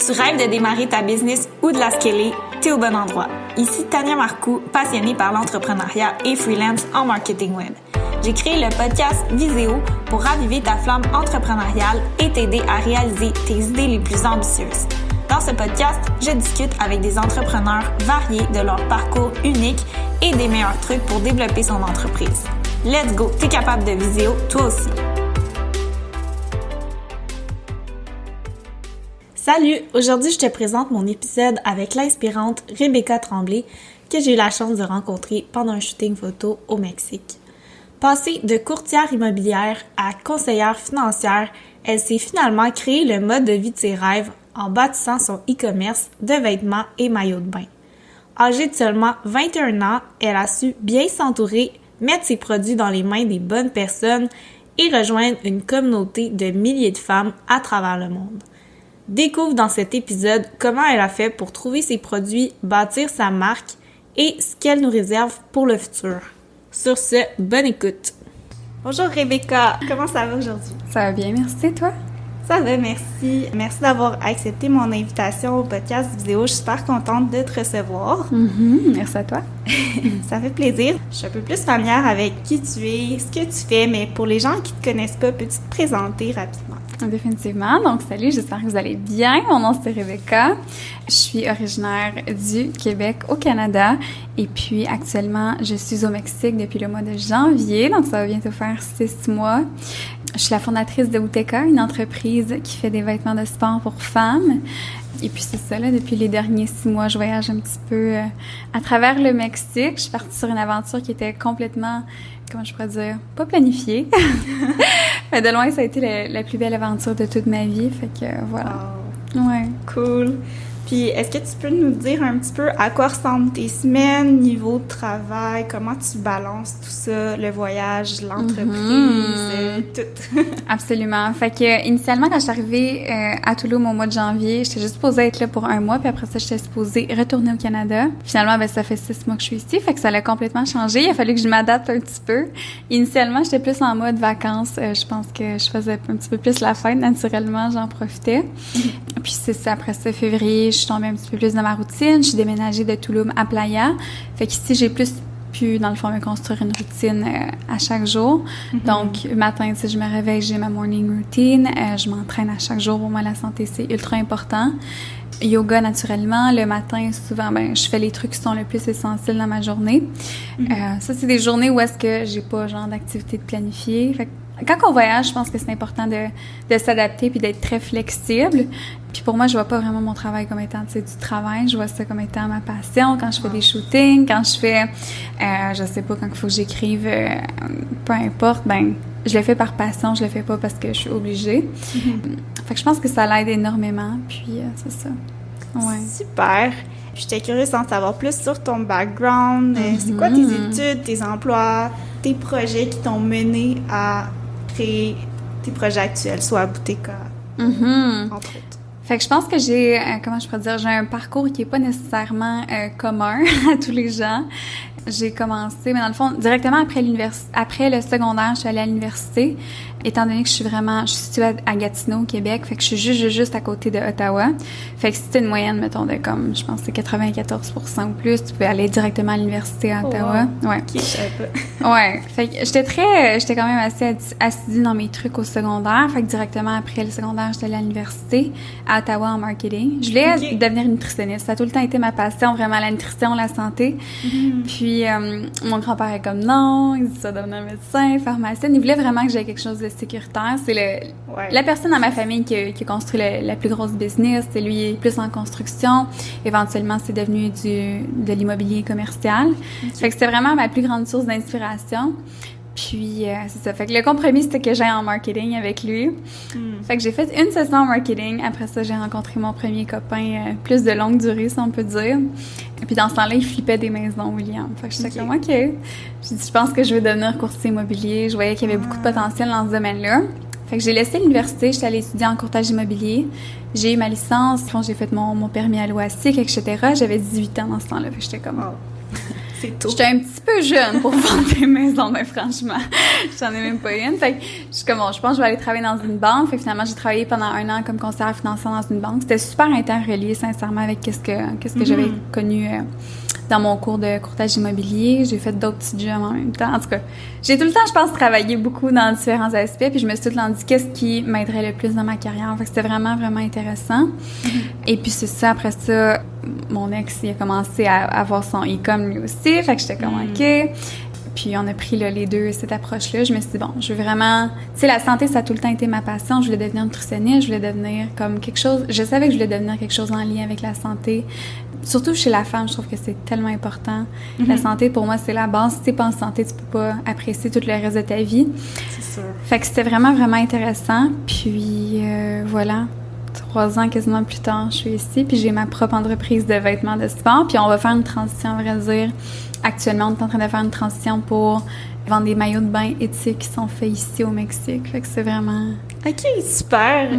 Tu rêves de démarrer ta business ou de la scaler? T'es au bon endroit. Ici Tania Marcoux, passionnée par l'entrepreneuriat et freelance en marketing web. J'ai créé le podcast Viséo pour raviver ta flamme entrepreneuriale et t'aider à réaliser tes idées les plus ambitieuses. Dans ce podcast, je discute avec des entrepreneurs variés de leur parcours unique et des meilleurs trucs pour développer son entreprise. Let's go! T'es capable de Viséo, toi aussi! Salut! Aujourd'hui, je te présente mon épisode avec l'inspirante Rebecca Tremblay que j'ai eu la chance de rencontrer pendant un shooting photo au Mexique. Passée de courtière immobilière à conseillère financière, elle s'est finalement créé le mode de vie de ses rêves en bâtissant son e-commerce de vêtements et maillots de bain. Âgée de seulement 21 ans, elle a su bien s'entourer, mettre ses produits dans les mains des bonnes personnes et rejoindre une communauté de milliers de femmes à travers le monde. Découvre dans cet épisode comment elle a fait pour trouver ses produits, bâtir sa marque et ce qu'elle nous réserve pour le futur. Sur ce, bonne écoute! Bonjour Rebecca, comment ça va aujourd'hui? Ça va bien, merci, toi? Ça va, merci. Merci d'avoir accepté mon invitation au podcast Viséo. Je suis super contente de te recevoir. Merci à toi. Ça fait plaisir. Je suis un peu plus familière avec qui tu es, ce que tu fais, mais pour les gens qui ne te connaissent pas, peux-tu te présenter rapidement? Définitivement. Donc, salut, j'espère que vous allez bien. Mon nom, c'est Rebecca. Je suis originaire du Québec au Canada. Et puis, actuellement, je suis au Mexique depuis le mois de janvier. Donc, ça va bientôt faire 6 mois. Je suis la fondatrice de Uteka, une entreprise qui fait des vêtements de sport pour femmes. Et puis c'est ça, là, depuis les derniers 6 mois, je voyage un petit peu à travers le Mexique. Je suis partie sur une aventure qui était complètement, comment je pourrais dire, pas planifiée. Mais de loin, ça a été la plus belle aventure de toute ma vie. Fait que voilà. Wow. Ouais, cool. Puis, est-ce que tu peux nous dire un petit peu à quoi ressemblent tes semaines, niveau de travail, comment tu balances tout ça, le voyage, l'entreprise, tout? Absolument. Fait que, initialement, quand je suis arrivée à Toulouse au mois de janvier, j'étais juste supposée être là pour 1 mois, puis après ça, j'étais supposée retourner au Canada. Finalement, ben, ça fait 6 mois que je suis ici, fait que ça a complètement changé. Il a fallu que je m'adapte un petit peu. Initialement, j'étais plus en mode vacances. Je pense que je faisais un petit peu plus la fête, naturellement, j'en profitais. Puis c'est ça, après ça, février, je suis tombée un petit peu plus dans ma routine. Je suis déménagée de Tulum à Playa. Fait qu'ici, j'ai plus pu, dans le fond, me construire une routine à chaque jour. Donc, le matin, si je me réveille, j'ai ma morning routine. Je m'entraîne à chaque jour. Pour moi, la santé, c'est ultra important. Yoga, naturellement. Le matin, souvent, ben, je fais les trucs qui sont le plus essentiels dans ma journée. Ça, c'est des journées où est-ce que j'ai pas, genre, d'activité de planifier. Fait que quand on voyage, je pense que c'est important de s'adapter puis d'être très flexible. Puis pour moi, je vois pas vraiment mon travail comme étant, tu sais, du travail. Je vois ça comme étant ma passion. Quand je fais des shootings, quand je fais, je sais pas, quand il faut que j'écrive, peu importe, ben, je le fais par passion. Je le fais pas parce que je suis obligée. Fait que je pense que ça l'aide énormément. Puis c'est ça. Ouais. Super. J'étais curieuse d'en savoir plus sur ton background. C'est quoi tes études, tes emplois, tes projets qui t'ont mené à créer tes projets actuels, soit à Uteka, entre autres? Fait que je pense que j'ai, comment je pourrais dire, j'ai un parcours qui est pas nécessairement commun à tous les gens. J'ai commencé, mais dans le fond, directement après le secondaire, je suis allée à l'université, étant donné que je suis située à Gatineau, au Québec, fait que je suis juste à côté de Ottawa. Fait que si c'était une moyenne, mettons, de comme, je pense que c'est 94% ou plus, tu peux aller directement à l'université à Ottawa. Wow. Ouais. Ok, je savais pas. Ouais. Fait que j'étais quand même assez assidue dans mes trucs au secondaire. Fait que directement après le secondaire, j'étais allée à l'université à Ottawa en marketing. Je voulais devenir nutritionniste. Ça a tout le temps été ma passion, vraiment, la nutrition, la santé. Puis, mon grand-père est comme non, il dit ça devenir médecin, pharmacienne. Il voulait vraiment que j'aie quelque chose de sécuritaire. C'est la personne dans ma famille qui a construit la plus grosse business. C'est lui, il est plus en construction. Éventuellement, c'est devenu de l'immobilier commercial. Fait que c'était vraiment ma plus grande source d'inspiration. Puis, c'est ça. Fait que le compromis, c'était que j'aille en marketing avec lui. Fait que j'ai fait une session en marketing. Après ça, j'ai rencontré mon premier copain plus de longue durée, si on peut dire. Et puis, dans ce temps-là, il flippait des maisons, William. Fait que j'étais comme, OK. J'ai dit, je pense que je veux devenir courtier immobilier. Je voyais qu'il y avait beaucoup de potentiel dans ce domaine-là. Fait que j'ai laissé l'université. J'étais allée étudier en courtage immobilier. J'ai eu ma licence. J'ai fait mon permis à l'OASIC, etc. J'avais 18 ans dans ce temps-là. Fait que j'étais comme... C'est tôt. J'étais un petit peu jeune pour vendre des maisons, mais franchement, j'en ai même pas une. Fait que je suis comme, bon, je pense que je vais aller travailler dans une banque. Fait que finalement, j'ai travaillé pendant 1 an comme conseillère financière dans une banque. C'était super interrelié, sincèrement, avec qu'est-ce que j'avais connu dans mon cours de courtage immobilier. J'ai fait d'autres petits jobs en même temps. En tout cas, j'ai tout le temps, je pense, travaillé beaucoup dans différents aspects. Puis je me suis tout le temps dit qu'est-ce qui m'aiderait le plus dans ma carrière. Fait que c'était vraiment, vraiment intéressant. Et puis c'est ça, après ça, mon ex, il a commencé à avoir son e-com lui aussi. Fait que j'étais comme, OK. Puis on a pris là, les deux, cette approche-là. Je me suis dit, bon, je veux vraiment... Tu sais, la santé, ça a tout le temps été ma passion. Je voulais devenir nutritionniste, je voulais devenir comme quelque chose... Je savais que je voulais devenir quelque chose en lien avec la santé. Surtout chez la femme, je trouve que c'est tellement important. La santé, pour moi, c'est la base. Si t'es pas en santé, tu peux pas apprécier tout le reste de ta vie. C'est sûr. Fait que c'était vraiment, vraiment intéressant. Puis voilà, 3 ans quasiment plus tard, je suis ici. Puis j'ai ma propre entreprise de vêtements de sport. Puis on va faire une transition, à vrai dire. Actuellement, on est en train de faire une transition pour vendre des maillots de bain éthiques qui sont faits ici au Mexique. Fait que c'est vraiment... OK, super.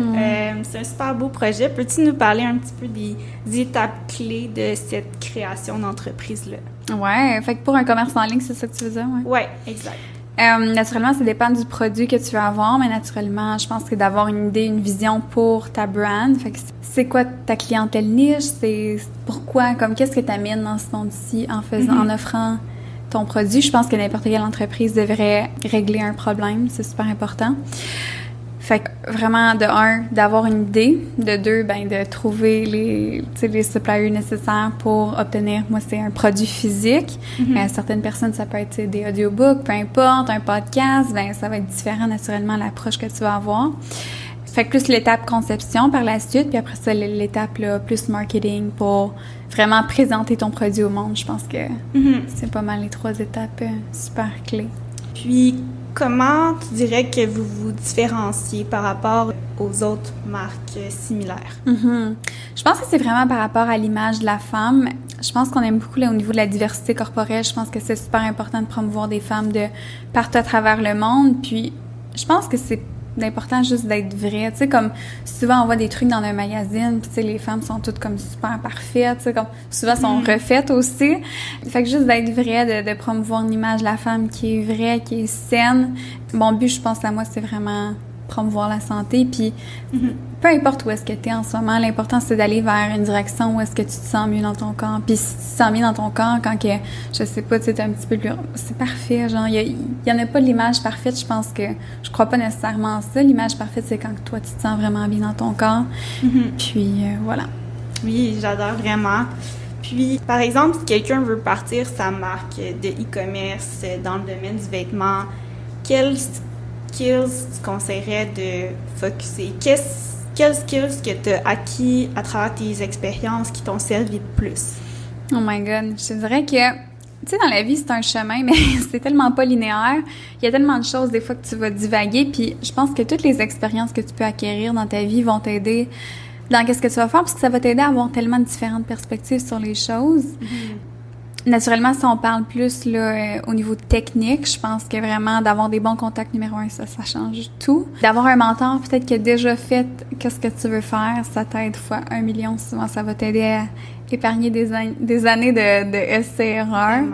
C'est un super beau projet. Peux-tu nous parler un petit peu des étapes clés de cette création d'entreprise-là? Ouais, fait que pour un commerce en ligne, c'est ça que tu veux dire? Ouais, exact. Naturellement, ça dépend du produit que tu veux avoir, mais naturellement, je pense que d'avoir une idée, une vision pour ta brand. Fait que c'est quoi ta clientèle niche? C'est pourquoi, comme qu'est-ce que tu amènes dans ce monde-ci en offrant ton produit? Je pense que n'importe quelle entreprise devrait régler un problème. C'est super important. Fait que vraiment, de 1, d'avoir une idée. De 2, ben de trouver les suppliers nécessaires pour obtenir, moi, c'est un produit physique. Certaines personnes, ça peut être des audiobooks, peu importe, un podcast, ben ça va être différent, naturellement, l'approche que tu vas avoir. Fait que plus l'étape conception par la suite, puis après ça, l'étape là, plus marketing pour vraiment présenter ton produit au monde. Je pense que c'est pas mal les 3 étapes super clés. Puis, comment tu dirais que vous vous différenciez par rapport aux autres marques similaires? Je pense que c'est vraiment par rapport à l'image de la femme. Je pense qu'on aime beaucoup là, au niveau de la diversité corporelle. Je pense que c'est super important de promouvoir des femmes de partout à travers le monde. Puis, je pense que c'est important juste d'être vrai. Tu sais, comme souvent on voit des trucs dans un magazine, puis tu sais, les femmes sont toutes comme super parfaites, tu sais, comme souvent sont refaites aussi. Fait que juste d'être vrai, de promouvoir une image de la femme qui est vraie, qui est saine. Mon but, je pense à moi, c'est vraiment promouvoir la santé, puis peu importe où est-ce que tu es en ce moment, l'important c'est d'aller vers une direction où est-ce que tu te sens mieux dans ton corps. Puis si tu te sens mieux dans ton corps, quand que, je sais pas, tu sais, t'es un petit peu plus... C'est parfait, genre, il y en a pas de l'image parfaite, je pense que... Je crois pas nécessairement à ça. L'image parfaite, c'est quand toi, tu te sens vraiment bien dans ton corps. Puis, voilà. Oui, j'adore vraiment. Puis, par exemple, si quelqu'un veut partir sa marque de e-commerce dans le domaine du vêtement, quels skills tu conseillerais de focusser? Quels skills que tu as acquis à travers tes expériences qui t'ont servi de plus? Oh my God! Je te dirais que, tu sais, dans la vie, c'est un chemin, mais c'est tellement pas linéaire. Il y a tellement de choses, des fois, que tu vas divaguer, puis je pense que toutes les expériences que tu peux acquérir dans ta vie vont t'aider dans qu'est-ce que tu vas faire, parce que ça va t'aider à avoir tellement de différentes perspectives sur les choses. Naturellement, si on parle plus là, au niveau technique, je pense que vraiment d'avoir des bons contacts, numéro 1, ça change tout. D'avoir un mentor peut-être qui a déjà fait qu'est-ce que tu veux faire, ça t'aide fois 1 million. Souvent, ça va t'aider à épargner des années de essais-erreurs.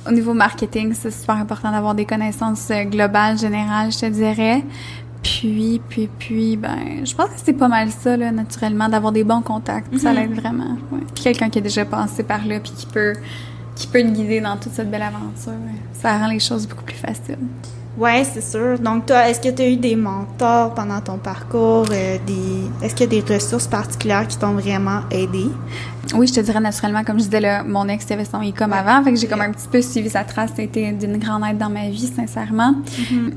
Au niveau marketing, c'est super important d'avoir des connaissances globales, générales, je te dirais. Puis, ben, je pense que c'est pas mal ça, là, naturellement, d'avoir des bons contacts. Ça l'aide vraiment. Ouais. Quelqu'un qui a déjà passé par là puis qui peut te guider dans toute cette belle aventure. Ouais. Ça rend les choses beaucoup plus faciles. Ouais, c'est sûr. Donc, toi, est-ce que tu as eu des mentors pendant ton parcours? Est-ce qu'il y a des ressources particulières qui t'ont vraiment aidé? Oui, je te dirais naturellement, comme je disais, là, mon ex avait son e-com avant, fait que j'ai comme un petit peu suivi sa trace. Ça a été d'une grande aide dans ma vie, sincèrement.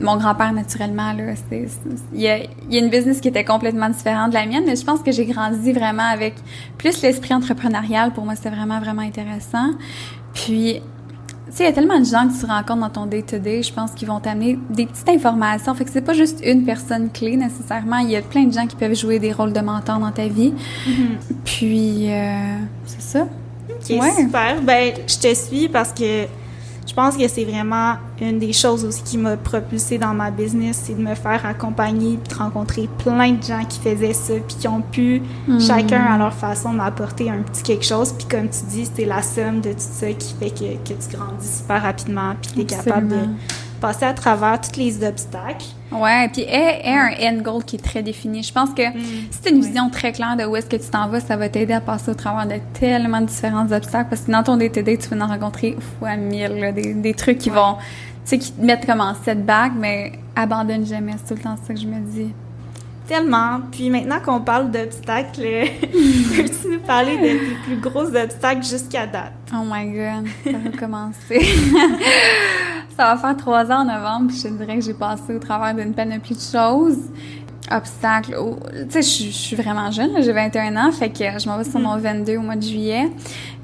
Mon grand-père, naturellement, là, il y a une business qui était complètement différente de la mienne, mais je pense que j'ai grandi vraiment avec plus l'esprit entrepreneurial. Pour moi, c'était vraiment, vraiment intéressant. Puis, tu sais, il y a tellement de gens que tu rencontres dans ton day-to-day, je pense qu'ils vont t'amener des petites informations. Fait que c'est pas juste une personne clé, nécessairement. Il y a plein de gens qui peuvent jouer des rôles de mentor dans ta vie. Puis, c'est ça. OK, super. Ben, je te suis parce que je pense que c'est vraiment une des choses aussi qui m'a propulsée dans ma business, c'est de me faire accompagner puis de rencontrer plein de gens qui faisaient ça puis qui ont pu, chacun à leur façon, m'apporter un petit quelque chose. Puis comme tu dis, c'est la somme de tout ça qui fait que tu grandis super rapidement puis tu es capable de passer à travers tous les obstacles. Ouais, puis aie un end goal qui est très défini. Je pense que si tu as une vision très claire de où est-ce que tu t'en vas, ça va t'aider à passer au travers de tellement de différents obstacles, parce que dans ton day-to-day, tu vas en rencontrer fois 1000, là, des trucs qui vont, tu sais, qui te mettent comme en setback, mais abandonne jamais, c'est tout le temps ça que je me dis. Tellement. Puis maintenant qu'on parle d'obstacles, peux-tu nous parler de tes plus gros obstacles jusqu'à date? Oh my God, ça va commencer. Ça va faire 3 ans en novembre, puis je te dirais que j'ai passé au travers d'une panoplie de choses. Obstacles. Tu sais, je suis vraiment jeune, là, j'ai 21 ans, fait que je m'en vais sur mon 22 au mois de juillet.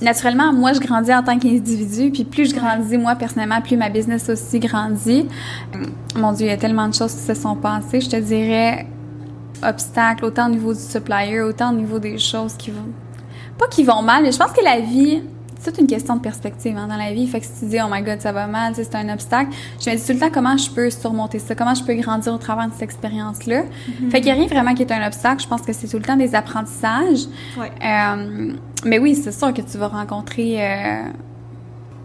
Naturellement, moi, je grandis en tant qu'individu, puis plus je grandis, moi, personnellement, plus ma business aussi grandit. Mon Dieu, il y a tellement de choses qui se sont passées. Je te dirais, obstacles, autant au niveau du supplier, autant au niveau des choses qui vont... Pas qui vont mal, mais je pense que la vie... C'est toute une question de perspective dans la vie. Fait que si tu dis « Oh my God, ça va mal, c'est un obstacle », je me dis tout le temps comment je peux surmonter ça, comment je peux grandir au travers de cette expérience-là. Fait qu'il n'y a rien vraiment qui est un obstacle. Je pense que c'est tout le temps des apprentissages. Ouais. Mais oui, c'est sûr que tu vas rencontrer...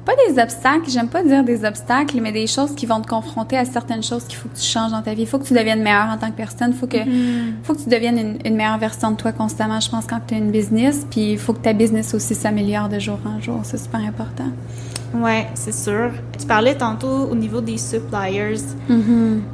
pas des obstacles, j'aime pas dire des obstacles, mais des choses qui vont te confronter à certaines choses qu'il faut que tu changes dans ta vie. Il faut que tu deviennes meilleure en tant que personne. Faut que tu deviennes une meilleure version de toi constamment, je pense, quand tu as une business. Puis il faut que ta business aussi s'améliore de jour en jour. C'est super important. Ouais, c'est sûr. Tu parlais tantôt au niveau des suppliers.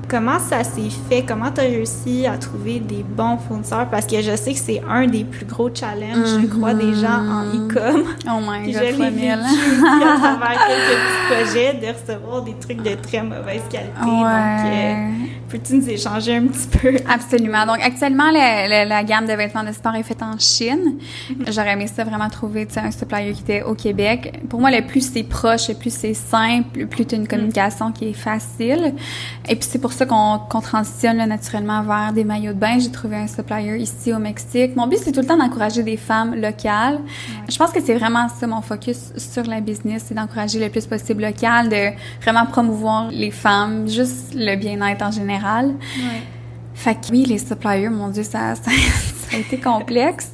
Comment ça s'est fait? Comment tu as réussi à trouver des bons fournisseurs? Parce que je sais que c'est un des plus gros challenges, je crois, des gens en e-com. Oh my God, je l'ai vécu à travers quelques petits projets de recevoir des trucs de très mauvaise qualité. Ouais. Donc, peux-tu nous échanger un petit peu? Absolument. Donc, actuellement, la gamme de vêtements de sport est faite en Chine. J'aurais aimé ça vraiment trouver, tu sais, un supplier qui était au Québec. Pour moi, le plus c'est proche, le plus c'est simple, le plus tu as une communication qui est facile. Et puis, c'est pour ça qu'on transitionne là, naturellement vers des maillots de bain. J'ai trouvé un supplier ici au Mexique. Mon but, c'est tout le temps d'encourager des femmes locales. Je pense que c'est vraiment ça, mon focus sur la business, c'est d'encourager le plus possible local, de vraiment promouvoir les femmes, juste le bien-être en général. Fait que oui, les suppliers, mon Dieu, ça a été complexe.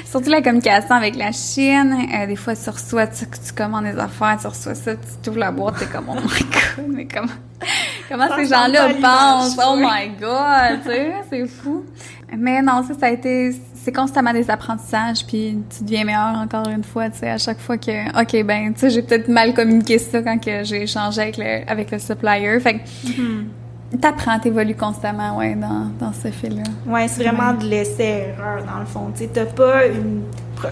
Surtout la communication avec la Chine. Des fois, tu reçois, tu commandes des affaires, tu reçois ça, tu ouvres la boîte, t'es comme, oh my God, mais comment ces gens-là pensent? Oh my God, tu sais, c'est fou. Mais non, ça a été, c'est constamment des apprentissages, puis tu deviens meilleur encore une fois, tu sais, à chaque fois que, OK, ben, tu sais, j'ai peut-être mal communiqué ça quand que j'ai échangé avec le supplier. Fait que, t'apprends, t'évolues constamment, ouais, dans ce fil-là. Ouais, c'est vraiment de l'essai-erreur, dans le fond. Tu sais, t'as pas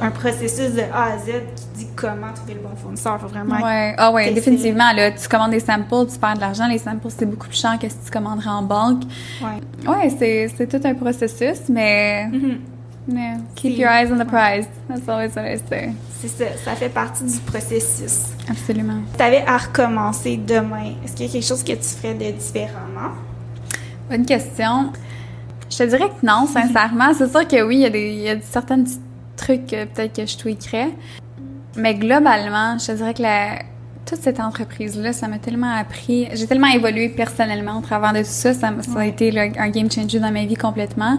un processus de A à Z qui dit comment trouver le bon fournisseur. Faut vraiment... Ouais, ah ouais, définitivement, là, tu commandes des samples, tu perds de l'argent. Les samples, c'est beaucoup plus cher que si tu commanderais en bulk. Ouais, c'est tout un processus, mais... Yeah. Keep your eyes on the prize. That's always what I say. C'est ça, ça fait partie du processus. Absolument. Si tu avais à recommencer demain, est-ce qu'il y a quelque chose que tu ferais de différemment? Bonne question. Je te dirais que non, sincèrement. C'est sûr que oui, il y a certains petits trucs que peut-être que je tweakerais. Mais globalement, je te dirais que toute cette entreprise-là, ça m'a tellement appris. J'ai tellement évolué personnellement au travers de tout ça. Ça a été un game changer dans ma vie complètement.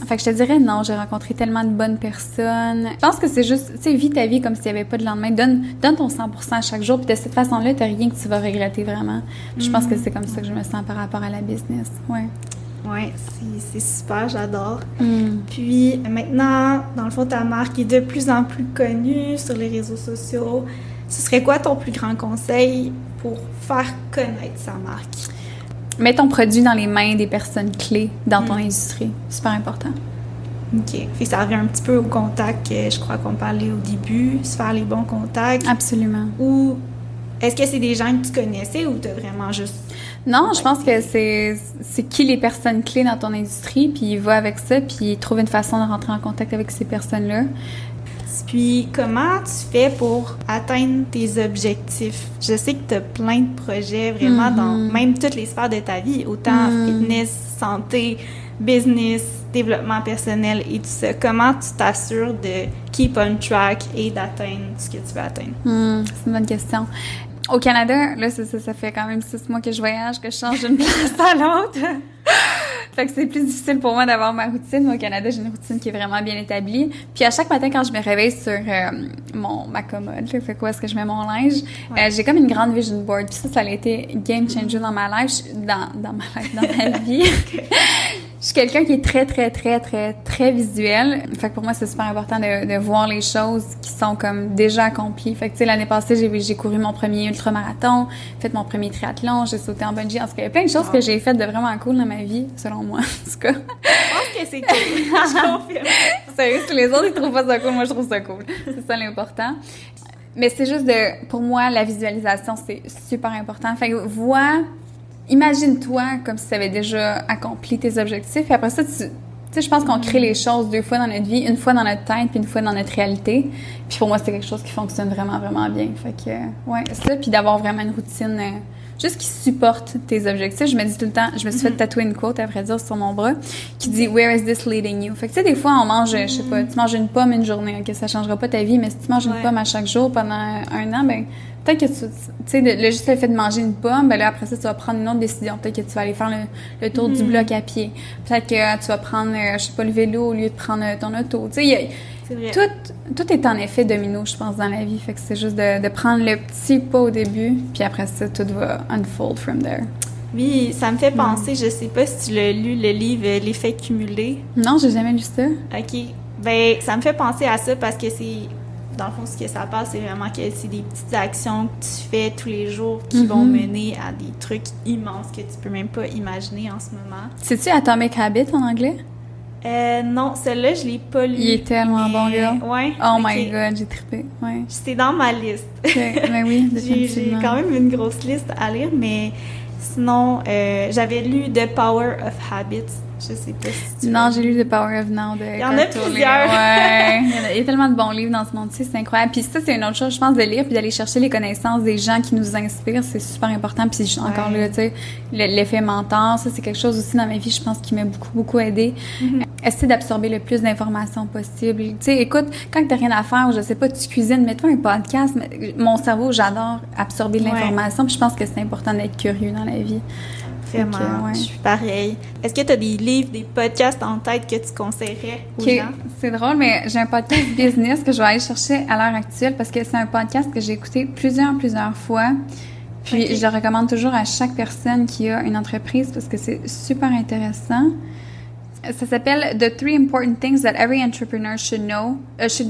Fait que je te dirais non, j'ai rencontré tellement de bonnes personnes. Je pense que c'est juste, tu sais, vis ta vie comme s'il n'y avait pas de lendemain. Donne ton 100% à chaque jour. Puis de cette façon-là, t'as rien que tu vas regretter vraiment. Puis je pense que c'est comme ça que je me sens par rapport à la business. Ouais. Ouais, c'est super, j'adore. Puis maintenant, dans le fond, ta marque est de plus en plus connue sur les réseaux sociaux. Ce serait quoi ton plus grand conseil pour faire connaître sa marque? Mets ton produit dans les mains des personnes clés dans ton industrie. Super important. OK. Fait que ça revient un petit peu au contact que je crois qu'on parlait au début, se faire les bons contacts. Absolument. Ou est-ce que c'est des gens que tu connaissais ou t'as vraiment juste... Non, je pense que c'est qui les personnes clés dans ton industrie, puis il va avec ça, puis il trouve une façon de rentrer en contact avec ces personnes-là. Puis, comment tu fais pour atteindre tes objectifs? Je sais que tu as plein de projets vraiment dans même toutes les sphères de ta vie, autant fitness, santé, business, développement personnel et tout ça. Comment tu t'assures de keep on track et d'atteindre ce que tu veux atteindre? C'est une bonne question. Au Canada, là, ça fait quand même 6 mois que je voyage, que je change d'une place à l'autre. Fait que c'est plus difficile pour moi d'avoir ma routine. Moi, au Canada, j'ai une routine qui est vraiment bien établie. Puis à chaque matin, quand je me réveille sur ma commode, là, fait quoi, est-ce que je mets mon linge, j'ai comme une grande vision board. Puis ça a été game changer dans ma life, dans ma vie. Je suis quelqu'un qui est très, très, très, très, très visuel. Fait que pour moi, c'est super important de voir les choses qui sont comme déjà accomplies. Fait que, tu sais, l'année passée, j'ai couru mon premier ultramarathon, fait mon premier triathlon, j'ai sauté en bungee. En tout cas, il y a plein de choses que j'ai faites de vraiment cool dans ma vie, selon moi, en tout cas. Je pense que c'est cool. Je confirme. Sérieux, si les autres, ils trouvent pas ça cool, moi, je trouve ça cool. C'est ça l'important. Mais c'est juste pour moi, la visualisation, c'est super important. Fait que imagine-toi comme si tu avais déjà accompli tes objectifs. Et après ça, tu sais, je pense qu'on crée les choses 2 fois dans notre vie, une fois dans notre tête puis une fois dans notre réalité. Puis pour moi, c'est quelque chose qui fonctionne vraiment, vraiment bien. Fait que, ouais, ça, puis d'avoir vraiment une routine juste qui supporte tes objectifs. Je me dis tout le temps, je me suis fait tatouer une quote, à vrai dire, sur mon bras, qui dit « Where is this leading you? » Fait que, tu sais, des fois, on mange, je sais pas, tu manges une pomme une journée, ok, ça changera pas ta vie, mais si tu manges une pomme à chaque jour pendant 1 an, ben peut-être que tu sais, juste le fait de manger une pomme, ben là, après ça, tu vas prendre une autre décision. Peut-être que tu vas aller faire le tour du bloc à pied. Peut-être que tu vas prendre, je sais pas, le vélo au lieu de prendre ton auto. Tu sais, tout est en effet domino, je pense, dans la vie. Fait que c'est juste de prendre le petit pas au début, puis après ça, tout va unfold from there. Oui, ça me fait penser, je sais pas si tu l'as lu, le livre « L'effet cumulé ». Non, j'ai jamais lu ça. OK. Ben, ça me fait penser à ça parce que c'est... Dans le fond, ce que ça passe, c'est vraiment que c'est des petites actions que tu fais tous les jours qui vont mener à des trucs immenses que tu peux même pas imaginer en ce moment. C'est-tu Atomic Habit en anglais? Non, celle-là, je l'ai pas lu. Il est tellement bon, gars. Ouais. Oh my God, j'ai trippé. Ouais. C'est dans ma liste. Mais oui, définitivement. J'ai quand même une grosse liste à lire, mais sinon, j'avais lu The Power of Habits. Je sais pas si tu Non, j'ai lu The Power of Now de Il y en a plusieurs. Ouais. Il y a tellement de bons livres dans ce monde-ci, c'est incroyable. Puis ça, c'est une autre chose, je pense, de lire puis d'aller chercher les connaissances des gens qui nous inspirent, c'est super important. Puis encore là, tu sais, l'effet mentor, ça, c'est quelque chose aussi dans ma vie, je pense, qui m'a beaucoup, beaucoup aidée. Essayer d'absorber le plus d'informations possible. Tu sais, écoute, quand t'as rien à faire, je sais pas, tu cuisines, mets-toi un podcast. Mon cerveau, j'adore absorber de l'information, puis je pense que c'est important d'être curieux dans la vie. Vraiment, je suis pareil. Est-ce que tu as des livres, des podcasts en tête que tu conseillerais aux gens? C'est drôle, mais j'ai un podcast business que je vais aller chercher à l'heure actuelle parce que c'est un podcast que j'ai écouté plusieurs fois. Puis je le recommande toujours à chaque personne qui a une entreprise parce que c'est super intéressant. Ça s'appelle The 3 Important Things That Every Entrepreneur should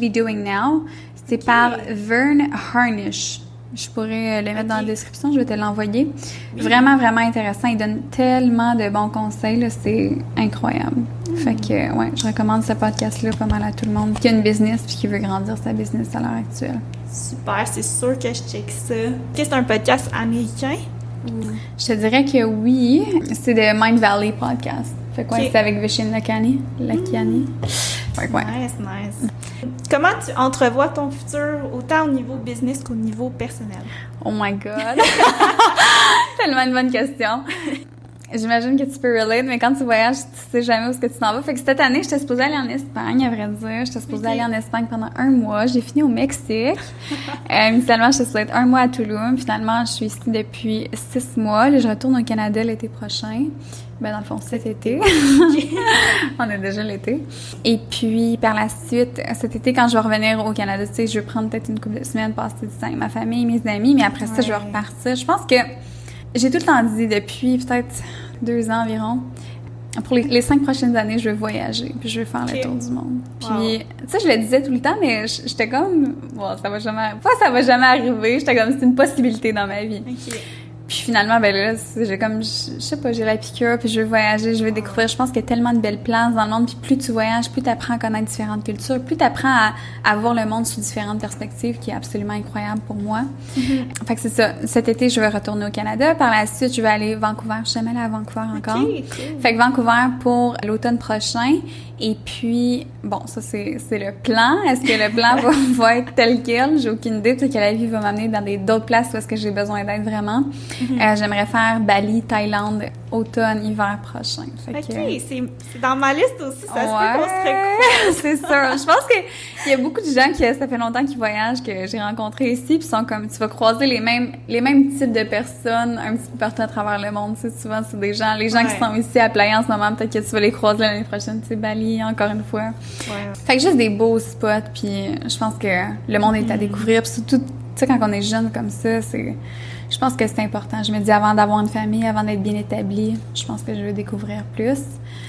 be doing now. C'est par Verne Harnish. Je pourrais le mettre dans la description, je vais te l'envoyer. Oui. Vraiment, vraiment intéressant. Il donne tellement de bons conseils, là, c'est incroyable. Fait que, ouais, je recommande ce podcast-là pas mal à tout le monde qui a une business puis qui veut grandir sa business à l'heure actuelle. Super, c'est sûr que je check ça. Est-ce que c'est un podcast américain? Je te dirais que oui. C'est de Mind Valley Podcast. Fait quoi, c'est avec Vishen Lakhiani. Fait quoi. Nice. Comment tu entrevois ton futur, autant au niveau business qu'au niveau personnel? Oh my God! Tellement une bonne question. J'imagine que tu peux relate, mais quand tu voyages, tu sais jamais où est-ce que tu t'en vas. Fait que cette année, j'étais supposée aller en Espagne, à vrai dire. J'étais supposée aller en Espagne pendant 1 mois. J'ai fini au Mexique. Initialement, j'étais supposée être 1 mois à Tulum. Finalement, je suis ici depuis 6 mois. Là, je retourne au Canada l'été prochain. Ben, dans le fond, cet été. On est déjà l'été. Et puis, par la suite, cet été, quand je vais revenir au Canada, tu sais, je vais prendre peut-être une couple de semaines, passer du temps avec ma famille, mes amis, mais après ça, je vais repartir. Je pense que j'ai tout le temps dit, depuis peut-être 2 ans environ, pour les 5 prochaines années, je vais voyager, puis je vais faire le tour du monde. Puis, tu sais, je le disais tout le temps, mais j'étais comme, bon, ça va jamais arriver. J'étais comme, c'est une possibilité dans ma vie. Puis finalement, ben là, j'ai comme, je sais pas, j'ai la piqûre, puis je veux voyager, je veux découvrir. Je pense qu'il y a tellement de belles places dans le monde, puis plus tu voyages, plus tu apprends à connaître différentes cultures, plus tu apprends à voir le monde sous différentes perspectives, qui est absolument incroyable pour moi. Fait que c'est ça. Cet été, je vais retourner au Canada. Par la suite, je vais aller à Vancouver. Je suis jamais allée à Vancouver encore. Cool. Fait que Vancouver pour l'automne prochain. Et puis, bon, ça, c'est le plan. Est-ce que le plan va être tel quel? J'ai aucune idée. Peut-être que la vie va m'amener dans d'autres places où est-ce que j'ai besoin d'être vraiment. J'aimerais faire Bali, Thaïlande, automne, hiver prochain. Fait OK, que, c'est dans ma liste aussi, ça se peut qu'on se recroise. c'est sûr. Je pense qu'il y a beaucoup de gens qui, ça fait longtemps qu'ils voyagent, que j'ai rencontrés ici, puis sont comme, tu vas croiser les mêmes types de personnes un petit peu partout à travers le monde. Tu sais, souvent, c'est les gens qui sont ici à Playa en ce moment, peut-être que tu vas les croiser l'année prochaine, tu sais, Bali, encore une fois. Ouais. Fait que juste des beaux spots, puis je pense que le monde est à découvrir, puis surtout, tu sais, quand on est jeune comme ça, je pense que c'est important. Je me dis, avant d'avoir une famille, avant d'être bien établie, je pense que je veux découvrir plus.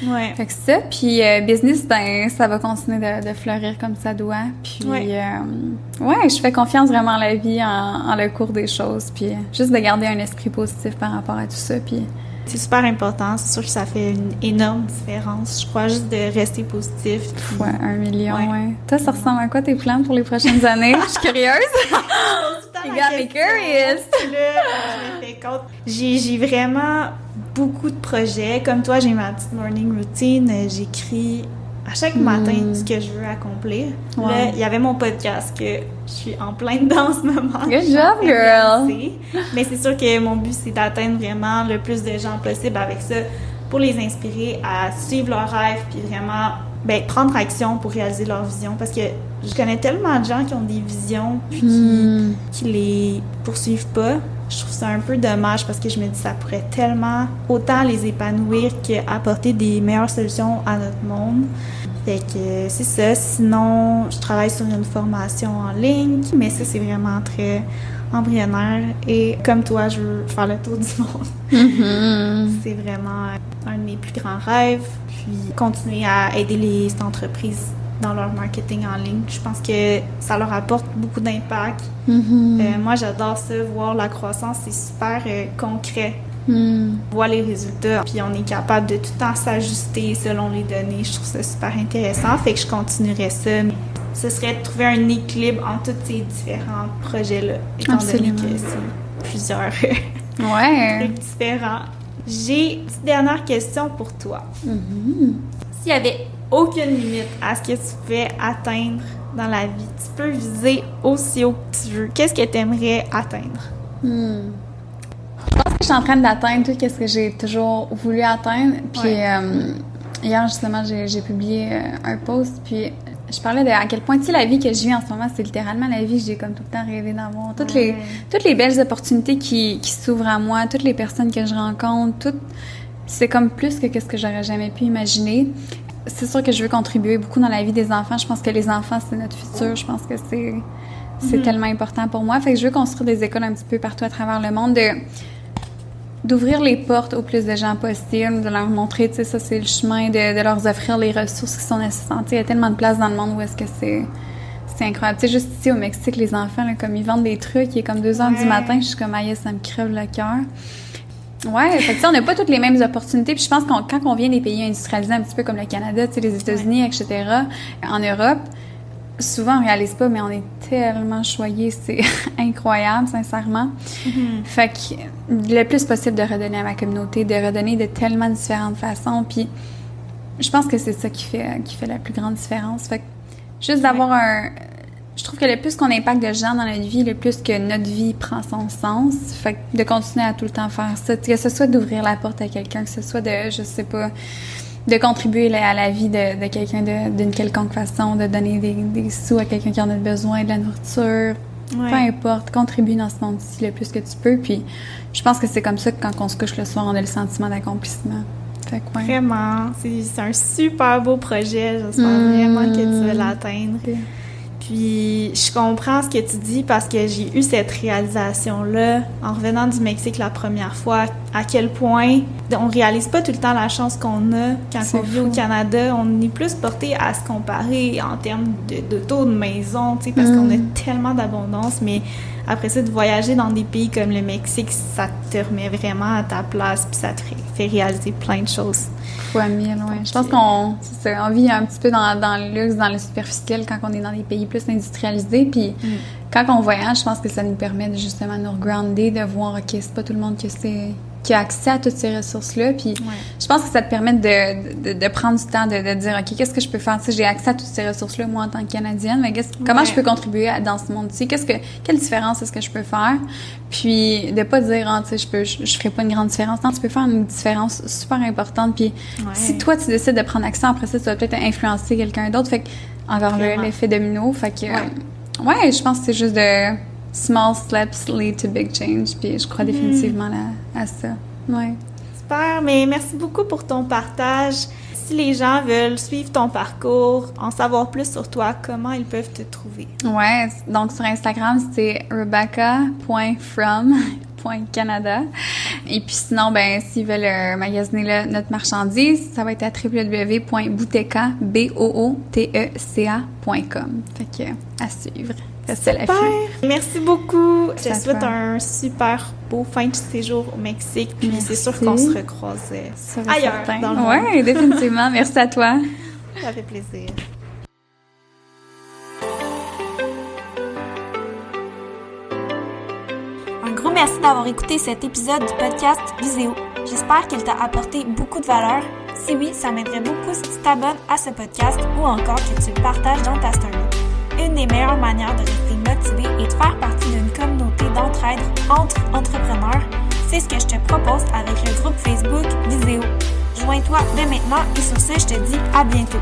Ouais. Fait que ça, puis business, ben ça va continuer de fleurir comme ça doit. Puis, je fais confiance vraiment à la vie en le cours des choses, puis juste de garder un esprit positif par rapport à tout ça, puis... C'est super important. C'est sûr que ça fait une énorme différence. Je crois juste de rester positif. Puis... Ouais, 1 million, ouais. Toi, ça ressemble à quoi tes plans pour les prochaines années? Je suis curieuse. You got me curious. Là, je me fais compte. J'ai vraiment beaucoup de projets. Comme toi, j'ai ma petite morning routine. J'écris à chaque matin ce que je veux accomplir. Wow. Là, il y avait mon podcast que je suis en plein dedans en ce moment. Good job, girl! Mais c'est sûr que mon but, c'est d'atteindre vraiment le plus de gens possible avec ça pour les inspirer à suivre leurs rêves puis vraiment prendre action pour réaliser leur vision. Parce que je connais tellement de gens qui ont des visions puis qui les poursuivent pas. Je trouve ça un peu dommage parce que je me dis ça pourrait tellement autant les épanouir qu'apporter des meilleures solutions à notre monde. Fait que c'est ça. Sinon, je travaille sur une formation en ligne, mais ça, c'est vraiment très embryonnaire. Et comme toi, je veux faire le tour du monde. C'est vraiment un de mes plus grands rêves. Puis continuer à aider les entreprises dans leur marketing en ligne. Je pense que ça leur apporte beaucoup d'impact. Moi, j'adore ça, voir la croissance, c'est super concret. Voir les résultats, puis on est capable de tout le temps s'ajuster selon les données. Je trouve ça super intéressant, fait que je continuerai ça. Mais ce serait de trouver un équilibre entre tous ces différents projets-là, étant donné que c'est plusieurs trucs différents. J'ai une petite dernière question pour toi. S'il y avait aucune limite à ce que tu pouvais atteindre dans la vie, tu peux viser aussi haut que tu veux. Qu'est-ce que tu aimerais atteindre? Je pense que je suis en train d'atteindre tout ce que j'ai toujours voulu atteindre. Puis hier, justement, j'ai publié un post, puis je parlais de à quel point, tu sais, la vie que je vis en ce moment, c'est littéralement la vie que j'ai comme tout le temps rêvé d'avoir. Toutes les belles opportunités qui s'ouvrent à moi, toutes les personnes que je rencontre, c'est comme plus que ce que j'aurais jamais pu imaginer. C'est sûr que je veux contribuer beaucoup dans la vie des enfants. Je pense que les enfants, c'est notre futur. Je pense que c'est tellement important pour moi. Fait que je veux construire des écoles un petit peu partout à travers le monde, d'ouvrir les portes au plus de gens possible, de leur montrer, tu sais, ça c'est le chemin, de leur offrir les ressources qui sont nécessaires. Tu sais, il y a tellement de places dans le monde où est-ce que c'est incroyable. Tu sais, juste ici au Mexique, les enfants, là, comme ils vendent des trucs, il est comme 2h du matin, je suis comme, aïe, ça me crève le cœur. Ouais, fait que ça, on n'a pas toutes les mêmes opportunités. Puis je pense quand on vient des pays industrialisés, un petit peu comme le Canada, tu sais, les États-Unis, etc., en Europe, souvent on réalise pas, mais on est tellement choyés, c'est incroyable, sincèrement. Fait que le plus possible de redonner à ma communauté, de redonner de tellement différentes façons. Puis je pense que c'est ça qui fait la plus grande différence. Fait que juste d'avoir je trouve que le plus qu'on impacte de gens dans notre vie, le plus que notre vie prend son sens. Fait que de continuer à tout le temps faire ça. Que ce soit d'ouvrir la porte à quelqu'un, que ce soit je sais pas, de contribuer à la vie de quelqu'un d'une quelconque façon, de donner des sous à quelqu'un qui en a besoin, de la nourriture. Peu importe, contribue dans ce monde-ci le plus que tu peux. Puis je pense que c'est comme ça que quand on se couche le soir, on a le sentiment d'accomplissement. Fait que, Vraiment, c'est un super beau projet. J'espère vraiment que tu vas l'atteindre. Puis, je comprends ce que tu dis parce que j'ai eu cette réalisation-là en revenant du Mexique la première fois, à quel point on réalise pas tout le temps la chance qu'on a quand on vit au Canada. On est plus porté à se comparer en termes d'auto, de maison, tu sais, parce qu'on a tellement d'abondance, mais après ça, de voyager dans des pays comme le Mexique, ça te remet vraiment à ta place puis ça te fait réaliser plein de choses. Fois 1000, ouais. Je pense qu'on vit un petit peu dans le luxe, dans le superficiel quand on est dans des pays plus industrialisés. Puis quand on voyage, je pense que ça nous permet de justement nous regrounder, de voir, OK, c'est pas tout le monde que c'est qui a accès à toutes ces ressources-là. Puis je pense que ça te permet de prendre du temps de dire, OK, qu'est-ce que je peux faire? Tu sais, j'ai accès à toutes ces ressources-là, moi, en tant que Canadienne, mais comment je peux contribuer dans ce monde-ci? Quelle différence est-ce que je peux faire? Puis de pas dire, tu sais, je ferai pas une grande différence. Non, tu peux faire une différence super importante. Puis si toi, tu décides de prendre action, après ça, tu vas peut-être influencer quelqu'un d'autre. Fait que, encore là, l'effet domino. Fait que, je pense que c'est juste de small steps lead to big change. Puis je crois définitivement à ça. Ouais. Super, mais merci beaucoup pour ton partage. Si les gens veulent suivre ton parcours, en savoir plus sur toi, comment ils peuvent te trouver? Ouais, donc sur Instagram, c'est rebecca.from.canada. Et puis sinon, ben s'ils veulent magasiner notre marchandise, ça va être à www.booteca.com. Fait que à suivre. Super! Merci beaucoup! Je te souhaite un super beau fin de séjour au Mexique. Puis c'est sûr qu'on se recroise ailleurs dans le monde. Oui, définitivement. Merci à toi. Ça fait plaisir. Un gros merci d'avoir écouté cet épisode du podcast Viséo. J'espère qu'il t'a apporté beaucoup de valeur. Si oui, ça m'aiderait beaucoup si tu t'abonnes à ce podcast ou encore que tu le partages dans ta story. Une des meilleures manières de rester motivé et de faire partie d'une communauté d'entraide entre entrepreneurs, c'est ce que je te propose avec le groupe Facebook Viséo. Joins-toi dès maintenant et sur ce, je te dis à bientôt.